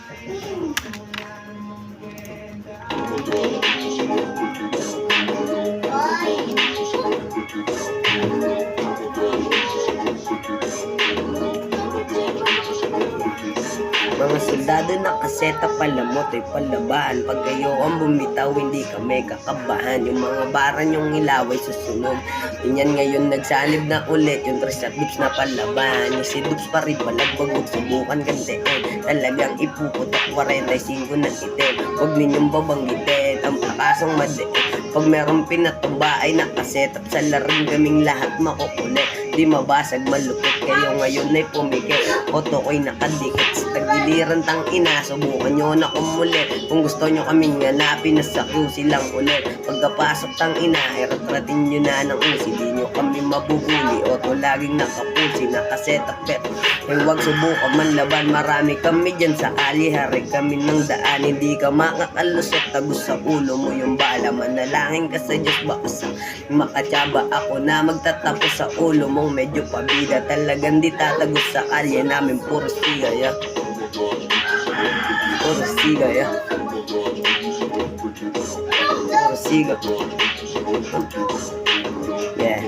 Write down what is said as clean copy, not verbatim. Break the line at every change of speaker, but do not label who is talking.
Mga soldado nakaseta palamot ay palabaan. Pag kayo ang bumitaw, hindi kami kakabahan. Yung mga baran yung ilaway susunog. Ganyan ngayon nagsanib na ulit yung tres at dips na palaban. Yung si Dubs pa rin palagbag, huwag subukan gantiin. Talagang ipuputok 45 na itim. Huwag ninyong babanggitin ang pakasong madiin. Pag merong pinatumba ay nakasetap sa laring, kaming lahat makukulit. Di mabasag malupit, kayo ngayon ay pumikit. Oto ko'y nakadikit sa tagiliran tang ina. Subukan nyo na kumulit. Kung gusto nyo kaming hanapin, nasa QC lang ulit. Pagkapasok tang ina, ay ratratin nyo na ng usi. Di nyo kami mabubuli. Oto laging nakapusi, nakasetap bet. Ay huwag subukan manlaban, marami kami dyan sa alihari kami ng daan. Hindi ka makakalusot, tagus sa ulo mo yung bala. Manalangin ka sa Diyos, baka sa makatsaba ako na magtatapos sa ulo mong medyo pabida. Talagang di tatagos sa kalye namin, puro siga, yeah. Puro siga, yeah. Puro siga. Yeah.